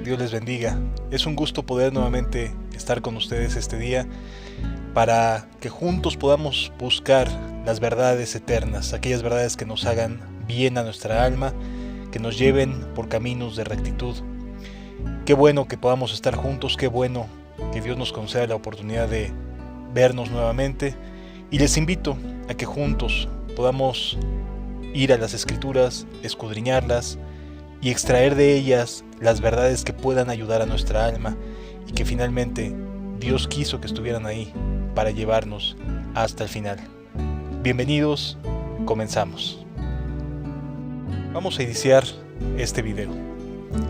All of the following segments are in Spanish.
Dios les bendiga. Es un gusto poder nuevamente estar con ustedes este día para que juntos podamos buscar las verdades eternas, aquellas verdades que nos hagan bien a nuestra alma, que nos lleven por caminos de rectitud. Qué bueno que podamos estar juntos, qué bueno que Dios nos conceda la oportunidad de vernos nuevamente, y les invito a que juntos podamos ir a las Escrituras, escudriñarlas y extraer de ellas las verdades que puedan ayudar a nuestra alma y que finalmente Dios quiso que estuvieran ahí para llevarnos hasta el final. Bienvenidos, comenzamos. Vamos a iniciar este video.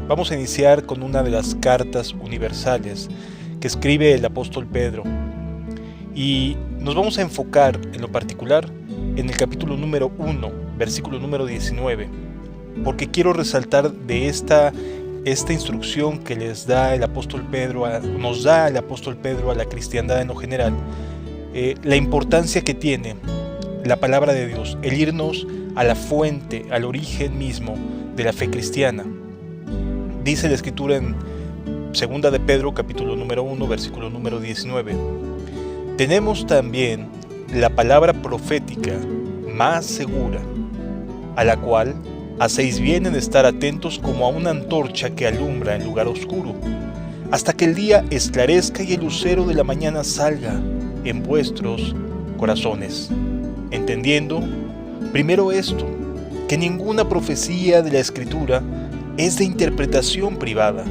Vamos a iniciar con una de las cartas universales que escribe el apóstol Pedro, y nos vamos a enfocar en lo particular en el capítulo número 1, versículo número 19, porque quiero resaltar de esta instrucción que nos da el apóstol Pedro a la cristiandad en lo general, la importancia que tiene la palabra de Dios, el irnos a la fuente, al origen mismo de la fe cristiana. Dice la Escritura en 2 de Pedro, capítulo número 1, versículo número 19. Tenemos también la palabra profética más segura, a la cual hacéis bien en estar atentos como a una antorcha que alumbra en lugar oscuro, hasta que el día esclarezca y el lucero de la mañana salga en vuestros corazones, entendiendo primero esto, que ninguna profecía de la Escritura es de interpretación privada,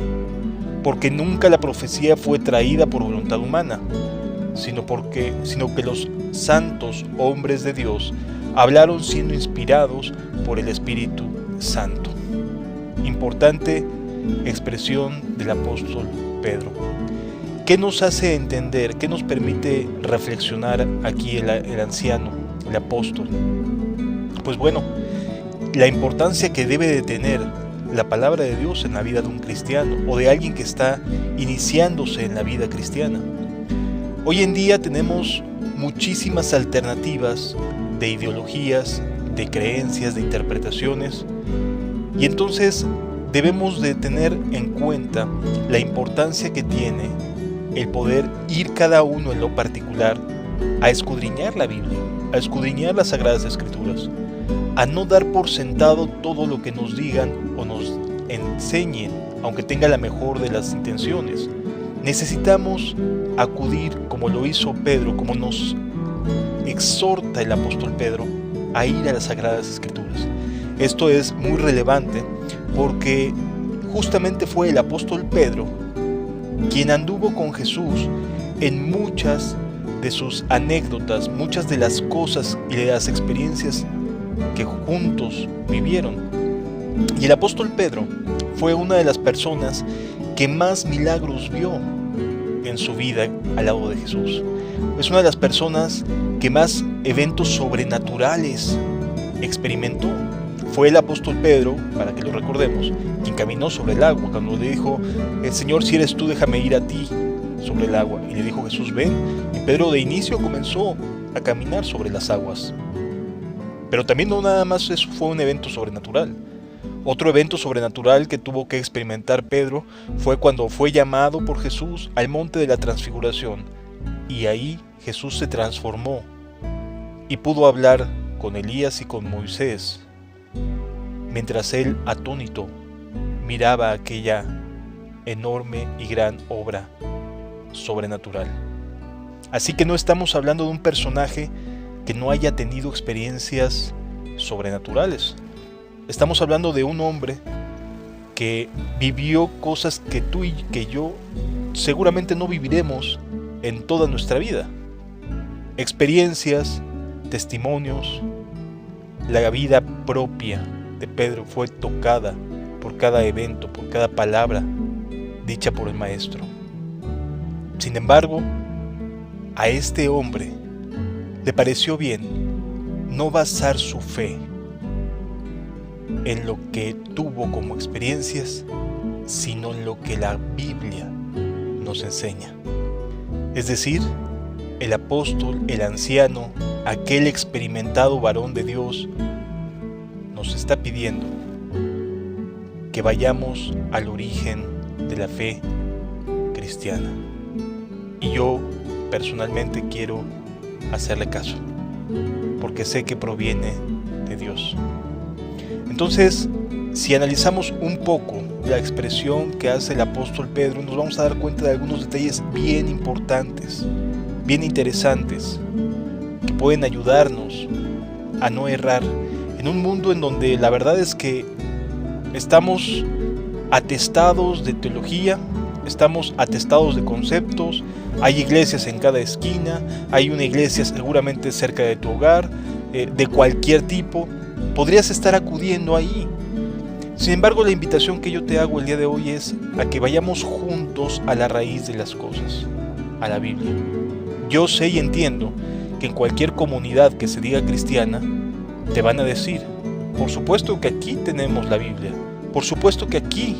porque nunca la profecía fue traída por voluntad humana, sino que los santos hombres de Dios hablaron siendo inspirados por el Espíritu Santo. Importante expresión del apóstol Pedro. ¿Qué nos hace entender? ¿Qué nos permite reflexionar aquí el anciano, el apóstol? Pues bueno, la importancia que debe de tener la palabra de Dios en la vida de un cristiano o de alguien que está iniciándose en la vida cristiana. Hoy en día tenemos muchísimas alternativas de ideologías, de creencias, de interpretaciones, y entonces debemos de tener en cuenta la importancia que tiene el poder ir cada uno en lo particular a escudriñar la Biblia, a escudriñar las Sagradas Escrituras, a no dar por sentado todo lo que nos digan o nos enseñen, aunque tenga la mejor de las intenciones. Necesitamos acudir, como lo hizo Pedro, como nos exhorta el apóstol Pedro, a ir a las Sagradas Escrituras. Esto es muy relevante porque justamente fue el apóstol Pedro quien anduvo con Jesús en muchas de sus anécdotas, muchas de las cosas y de las experiencias que juntos vivieron. Y el apóstol Pedro fue una de las personas que más milagros vio en su vida al lado de Jesús. Es una de las personas que más eventos sobrenaturales experimentó. Fue el apóstol Pedro, para que lo recordemos, quien caminó sobre el agua cuando le dijo: Señor, si eres tú, déjame ir a ti sobre el agua. Y le dijo Jesús: ven. Y Pedro de inicio comenzó a caminar sobre las aguas. Pero también no nada más eso fue un evento sobrenatural. Otro evento sobrenatural que tuvo que experimentar Pedro fue cuando fue llamado por Jesús al monte de la transfiguración, y ahí Jesús se transformó y pudo hablar con Elías y con Moisés, mientras él, atónito, miraba aquella enorme y gran obra sobrenatural. Así que no estamos hablando de un personaje que no haya tenido experiencias sobrenaturales. Estamos hablando de un hombre que vivió cosas que tú y que yo seguramente no viviremos en toda nuestra vida. Experiencias, testimonios. La vida propia de Pedro fue tocada por cada evento, por cada palabra dicha por el Maestro. Sin embargo, a este hombre le pareció bien no basar su fe en lo que tuvo como experiencias, sino en lo que la Biblia nos enseña. Es decir, el apóstol, el anciano, aquel experimentado varón de Dios, nos está pidiendo que vayamos al origen de la fe cristiana. Y yo personalmente quiero hacerle caso, porque sé que proviene de Dios. Entonces, si analizamos un poco la expresión que hace el apóstol Pedro, nos vamos a dar cuenta de algunos detalles bien importantes, bien interesantes, que pueden ayudarnos a no errar en un mundo en donde la verdad es que estamos atestados de teología, estamos atestados de conceptos, hay iglesias en cada esquina, hay una iglesia seguramente cerca de tu hogar, de cualquier tipo, podrías estar acudiendo ahí. Sin embargo, la invitación que yo te hago el día de hoy es a que vayamos juntos a la raíz de las cosas, a la Biblia. Yo sé y entiendo que en cualquier comunidad que se diga cristiana, te van a decir, por supuesto que aquí tenemos la Biblia, por supuesto que aquí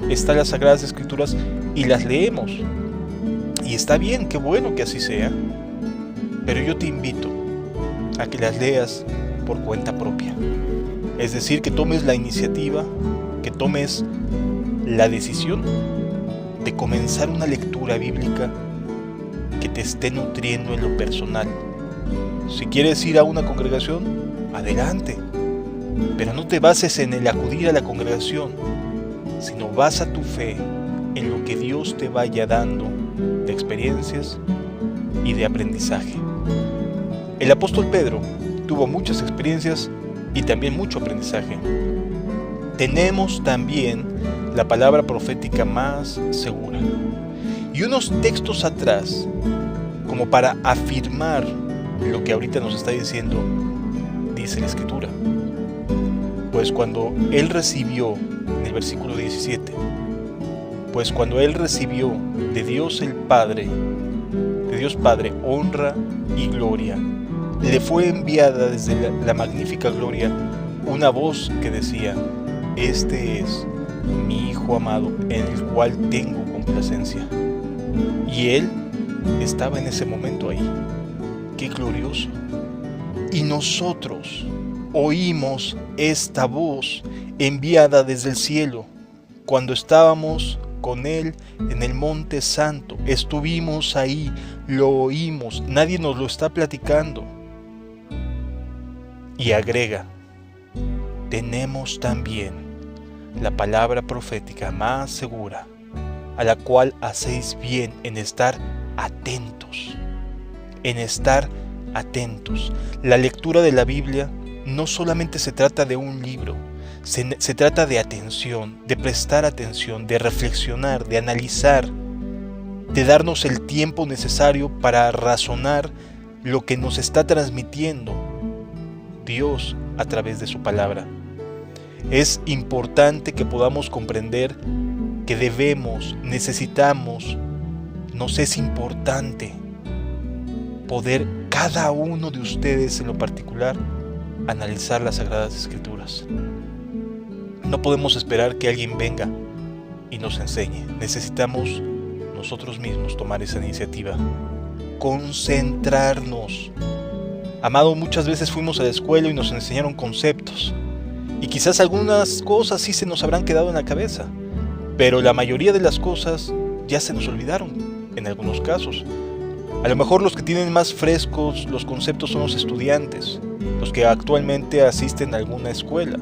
están las Sagradas Escrituras y las leemos. Y está bien, qué bueno que así sea, pero yo te invito a que las leas por cuenta propia. Es decir, que tomes la iniciativa, que tomes la decisión de comenzar una lectura bíblica que te esté nutriendo en lo personal. Si quieres ir a una congregación, adelante, pero no te bases en el acudir a la congregación, sino basa tu fe en lo que Dios te vaya dando de experiencias y de aprendizaje. El apóstol Pedro tuvo muchas experiencias y también mucho aprendizaje. Tenemos también la palabra profética más segura y unos textos atrás como para afirmar lo que ahorita nos está diciendo, dice la Escritura. Pues cuando él recibió, en el versículo 17, pues cuando él recibió de Dios el Padre, de Dios Padre, honra y gloria, le fue enviada desde la magnífica gloria una voz que decía, este es mi Hijo amado en el cual tengo complacencia. Y él estaba en ese momento ahí. ¡Qué glorioso! Y nosotros oímos esta voz enviada desde el cielo cuando estábamos con él en el Monte Santo. Estuvimos ahí, lo oímos, nadie nos lo está platicando. Y agrega, tenemos también la palabra profética más segura, a la cual hacéis bien en estar atentos. En estar atentos. La lectura de la Biblia no solamente se trata de un libro, se trata de atención, de prestar atención, de reflexionar, de analizar, de darnos el tiempo necesario para razonar lo que nos está transmitiendo Dios a través de su palabra. Es importante que podamos comprender que debemos, necesitamos, nos es importante poder cada uno de ustedes en lo particular analizar las Sagradas Escrituras. No podemos esperar que alguien venga y nos enseñe. Necesitamos nosotros mismos tomar esa iniciativa. Concentrarnos. Amado, muchas veces fuimos a la escuela y nos enseñaron conceptos. Y quizás algunas cosas sí se nos habrán quedado en la cabeza. Pero la mayoría de las cosas ya se nos olvidaron, en algunos casos. A lo mejor los que tienen más frescos los conceptos son los estudiantes, los que actualmente asisten a alguna escuela.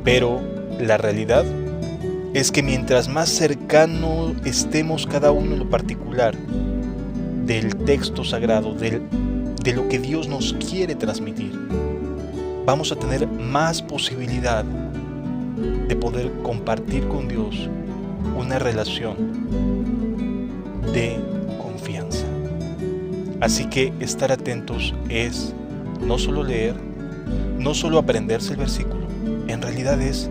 Pero la realidad es que mientras más cercano estemos cada uno en lo particular del texto sagrado, de lo que Dios nos quiere transmitir, vamos a tener más posibilidad de poder compartir con Dios una relación de confianza. Así que estar atentos es no solo leer, no solo aprenderse el versículo, en realidad es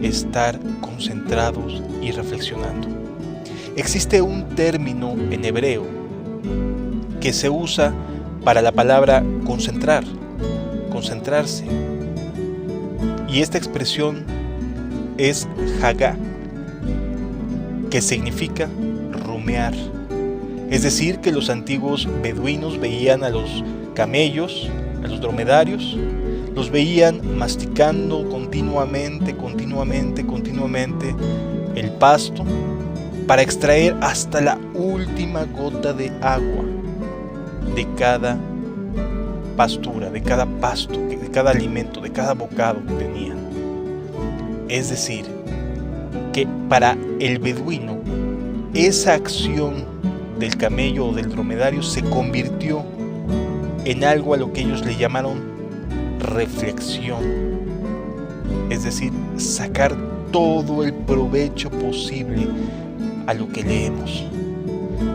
estar concentrados y reflexionando. Existe un término en hebreo que se usa para la palabra concentrar, concentrarse. Y esta expresión es hagá, que significa rumear. Es decir, que los antiguos beduinos veían a los camellos, a los dromedarios, Los veían masticando continuamente el pasto para extraer hasta la última gota de agua de cada pastura, de cada pasto, de cada alimento, de cada bocado que tenían. Es decir, que para el beduino esa acción del camello o del dromedario se convirtió en algo a lo que ellos le llamaron reflexión, es decir, sacar todo el provecho posible a lo que leemos,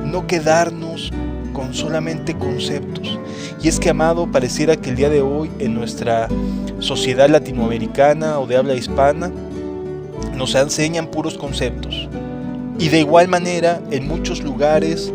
no quedarnos con solamente conceptos. Y es que, amado, pareciera que el día de hoy en nuestra sociedad latinoamericana o de habla hispana nos enseñan puros conceptos, y de igual manera en muchos lugares,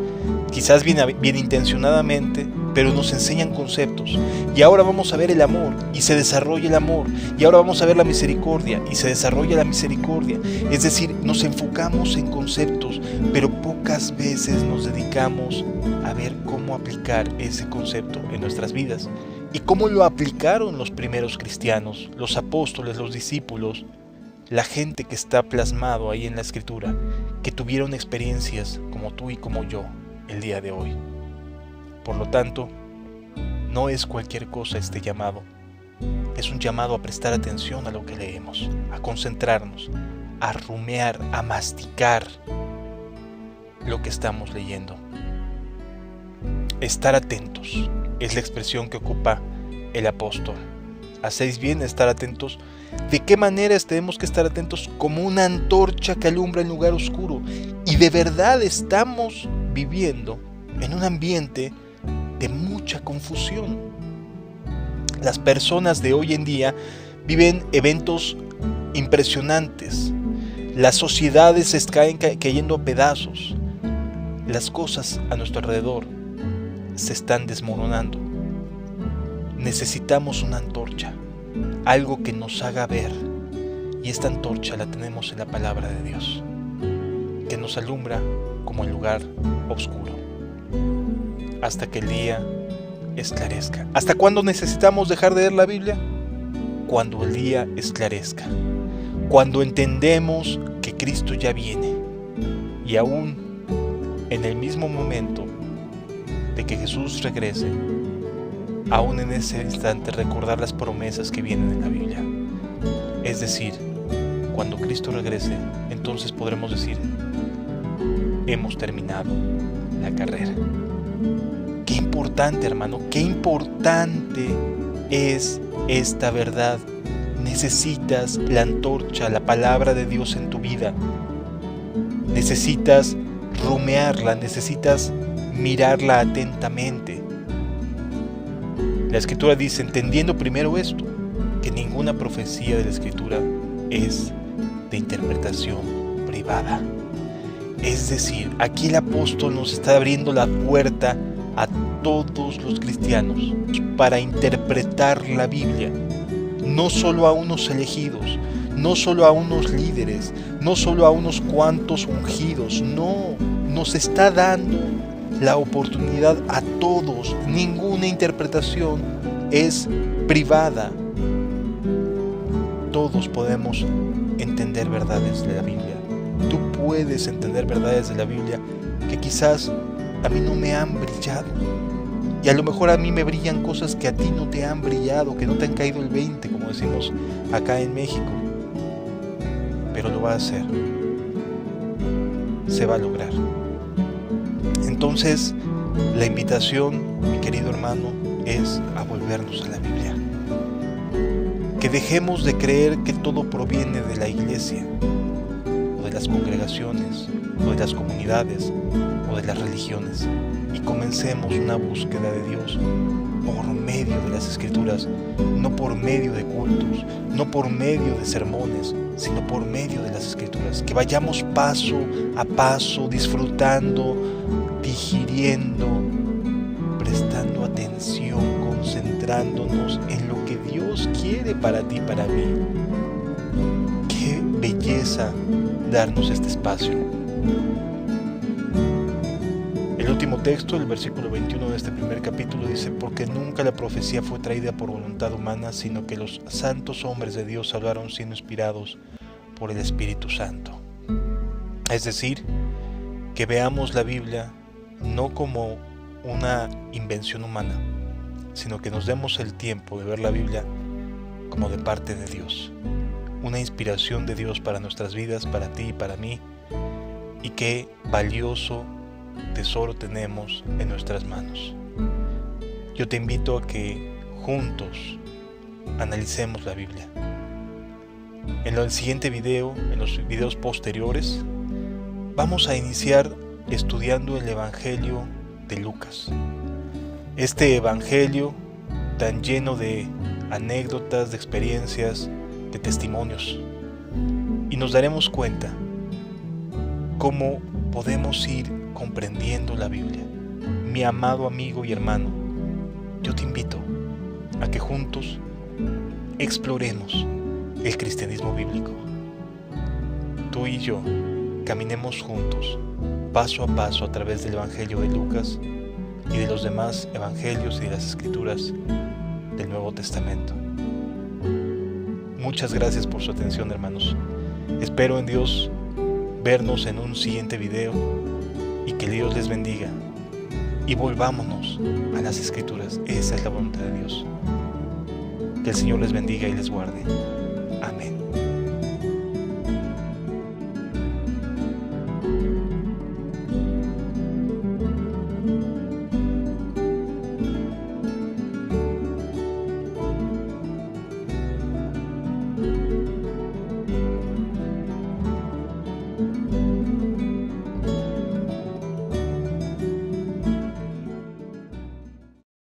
quizás bien intencionadamente, pero nos enseñan conceptos. Y ahora vamos a ver el amor y se desarrolla el amor, y ahora vamos a ver la misericordia y se desarrolla la misericordia. Es decir, nos enfocamos en conceptos, pero pocas veces nos dedicamos a ver cómo aplicar ese concepto en nuestras vidas y cómo lo aplicaron los primeros cristianos, los apóstoles, los discípulos, la gente que está plasmado ahí en la Escritura, que tuvieron experiencias como tú y como yo el día de hoy. Por lo tanto, no es cualquier cosa este llamado. Es un llamado a prestar atención a lo que leemos, a concentrarnos, a rumiar, a masticar lo que estamos leyendo. Estar atentos es la expresión que ocupa el apóstol. Hacéis bien estar atentos. ¿De qué manera tenemos que estar atentos? Como una antorcha que alumbra en lugar oscuro. Y de verdad estamos viviendo en un ambiente de mucha confusión. Las personas de hoy en día viven eventos impresionantes. Las sociedades se están cayendo a pedazos. Las cosas a nuestro alrededor se están desmoronando. Necesitamos una antorcha, algo que nos haga ver, y esta antorcha la tenemos en la palabra de Dios, que nos alumbra como el lugar oscuro, hasta que el día esclarezca. ¿Hasta cuándo necesitamos dejar de leer la Biblia? Cuando el día esclarezca, cuando entendemos que Cristo ya viene, y aún en el mismo momento de que Jesús regrese, aún en ese instante recordar las promesas que vienen en la Biblia. Es decir, cuando Cristo regrese, entonces podremos decir, hemos terminado la carrera. Qué importante, hermano, qué importante es esta verdad. Necesitas la antorcha, la palabra de Dios en tu vida. Necesitas rumearla, necesitas mirarla atentamente. La Escritura dice, entendiendo primero esto, que ninguna profecía de la Escritura es de interpretación privada. Es decir, aquí el apóstol nos está abriendo la puerta a todos los cristianos para interpretar la Biblia, no solo a unos elegidos, no solo a unos líderes, no solo a unos cuantos ungidos, no, nos está dando la oportunidad a todos. Ninguna interpretación es privada. Todos podemos entender verdades de la Biblia. Tú puedes entender verdades de la Biblia que quizás a mí no me han brillado. Y a lo mejor a mí me brillan cosas que a ti no te han brillado, que no te han caído el 20, como decimos acá en México. Pero lo va a hacer. Se va a lograr. Entonces, la invitación, mi querido hermano, es a volvernos a la Biblia. Que dejemos de creer que todo proviene de la iglesia, o de las congregaciones, o de las comunidades, o de las religiones, y comencemos una búsqueda de Dios por medio de las Escrituras, no por medio de cultos, no por medio de sermones, sino por medio de las Escrituras. Que vayamos paso a paso, disfrutando, digiriendo, prestando atención, concentrándonos en lo que Dios quiere para ti, para mí. Qué belleza darnos este espacio. El último texto, el versículo 21 de este primer capítulo, dice: porque nunca la profecía fue traída por voluntad humana, sino que los santos hombres de Dios hablaron siendo inspirados por el Espíritu Santo. Es decir, que veamos la Biblia no como una invención humana, sino que nos demos el tiempo de ver la Biblia como de parte de Dios, una inspiración de Dios para nuestras vidas, para ti y para mí, y qué valioso tesoro tenemos en nuestras manos. Yo te invito a que juntos analicemos la Biblia. En el siguiente video, en los videos posteriores, vamos a iniciar estudiando el Evangelio de Lucas. Este Evangelio tan lleno de anécdotas, de experiencias, de testimonios. Y nos daremos cuenta cómo podemos ir comprendiendo la Biblia. Mi amado amigo y hermano, yo te invito a que juntos exploremos el cristianismo bíblico. Tú y yo caminemos juntos, paso a paso, a través del Evangelio de Lucas y de los demás evangelios y de las escrituras del Nuevo Testamento. Muchas gracias por su atención, hermanos. Espero en Dios vernos en un siguiente video y que Dios les bendiga. Y volvámonos a las escrituras. Esa es la voluntad de Dios. Que el Señor les bendiga y les guarde. Amén.